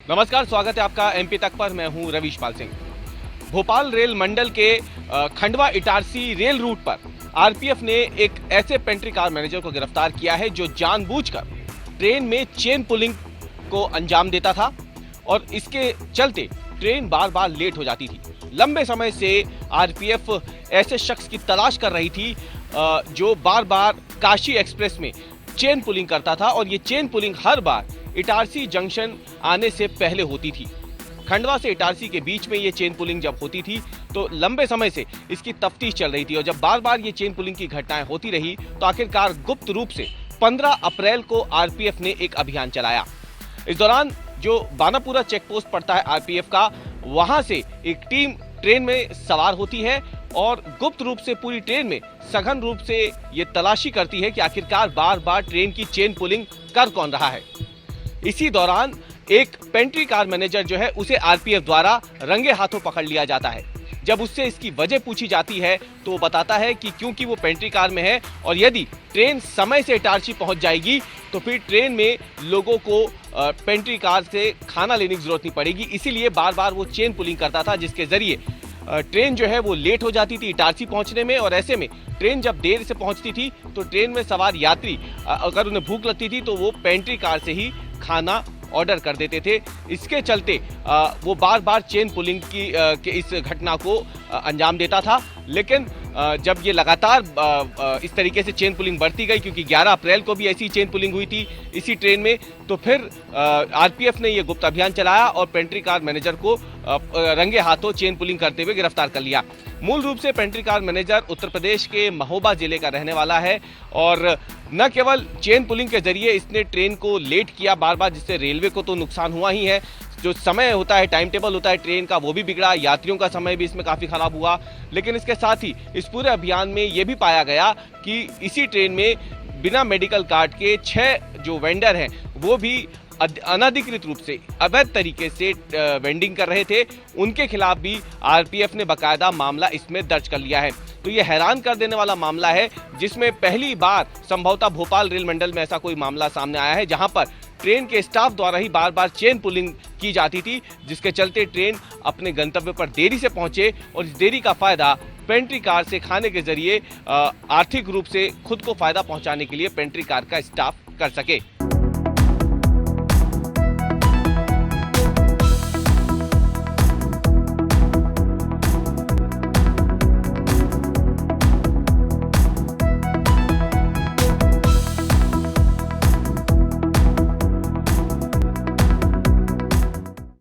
नमस्कार, स्वागत है आपका एमपी तक पर। मैं हूं रवीश पाल सिंह। भोपाल रेल मंडल के खंडवा इटारसी रेल रूट पर आरपीएफ ने एक ऐसे पेंट्री कार मैनेजर को गिरफ्तार किया है जो जानबूझकर ट्रेन में चेन पुलिंग को अंजाम देता था और इसके चलते ट्रेन बार बार लेट हो जाती थी। लंबे समय से आरपीएफ ऐसे शख्स की तलाश कर रही थी जो बार बार काशी एक्सप्रेस में चेन पुलिंग करता था और ये चेन पुलिंग हर बार इटारसी जंक्शन आने से पहले होती थी। खंडवा से इटारसी के बीच में ये चेन पुलिंग जब होती थी तो लंबे समय से इसकी तफ्तीश चल रही थी और जब बार बार ये चेन पुलिंग की घटनाएं होती रही तो आखिरकार गुप्त रूप से 15 अप्रैल को आरपीएफ ने एक अभियान चलाया। इस दौरान जो बानापुरा चेक पोस्ट पड़ता है आरपीएफ का, वहां से एक टीम ट्रेन में सवार होती है और गुप्त रूप से पूरी ट्रेन में सघन रूप से ये तलाशी करती है कि आखिरकार बार बार ट्रेन की चेन पुलिंग कर कौन रहा है। इसी दौरान एक पेंट्री कार मैनेजर जो है उसे आरपीएफ द्वारा रंगे हाथों पकड़ लिया जाता है। जब उससे इसकी वजह पूछी जाती है तो वो बताता है कि क्योंकि वो पेंट्री कार में है और यदि ट्रेन समय से इटारसी पहुंच जाएगी तो फिर ट्रेन में लोगों को पेंट्री कार से खाना लेने की जरूरत नहीं पड़ेगी, इसीलिए बार बार वो चेन पुलिंग करता था जिसके जरिए ट्रेन जो है वो लेट हो जाती थी इटारसी पहुंचने में। और ऐसे में ट्रेन जब देर से पहुंचती थी तो ट्रेन में सवार यात्री अगर उन्हें भूख लगती थी तो वो पेंट्री कार से ही खाना ऑर्डर कर देते थे। इसके चलते वो बार बार चेन पुलिंग की इस घटना को अंजाम देता था। लेकिन जब ये लगातार इस तरीके से चेन पुलिंग बढ़ती गई, क्योंकि 11 अप्रैल को भी ऐसी चेन पुलिंग हुई थी इसी ट्रेन में, तो फिर आरपीएफ ने ये गुप्त अभियान चलाया और पेंट्री कार मैनेजर को रंगे हाथों चेन पुलिंग करते हुए गिरफ्तार कर लिया। मूल रूप से pantry car manager Uttar Pradesh के महोबा जिले का रहने वाला है और न केवल चेन पुलिंग के जरिए इसने ट्रेन को लेट किया बार बार, जिससे रेलवे को तो नुकसान हुआ ही है, जो समय होता है, टाइम टेबल होता है ट्रेन का, वो भी बिगड़ा, यात्रियों का समय भी इसमें काफ़ी खराब हुआ। लेकिन इसके साथ ही इस पूरे अभियान में ये भी पाया गया कि इसी ट्रेन में बिना मेडिकल कार्ड के 6 जो वेंडर हैं वो भी अनधिकृत रूप से अवैध तरीके से वेंडिंग कर रहे थे, उनके खिलाफ भी आरपीएफ ने बाकायदा मामला इसमें दर्ज कर लिया है। तो ये हैरान कर देने वाला मामला है जिसमें पहली बार संभवतः भोपाल रेल मंडल में ऐसा कोई मामला सामने आया है जहां पर ट्रेन के स्टाफ द्वारा ही बार बार चेन पुलिंग की जाती थी, जिसके चलते ट्रेन अपने गंतव्य पर देरी से पहुंचे और इस देरी का फायदा पेंट्री कार से खाने के जरिए आर्थिक रूप से खुद को फायदा पहुंचाने के लिए पेंट्री कार का स्टाफ कर सके।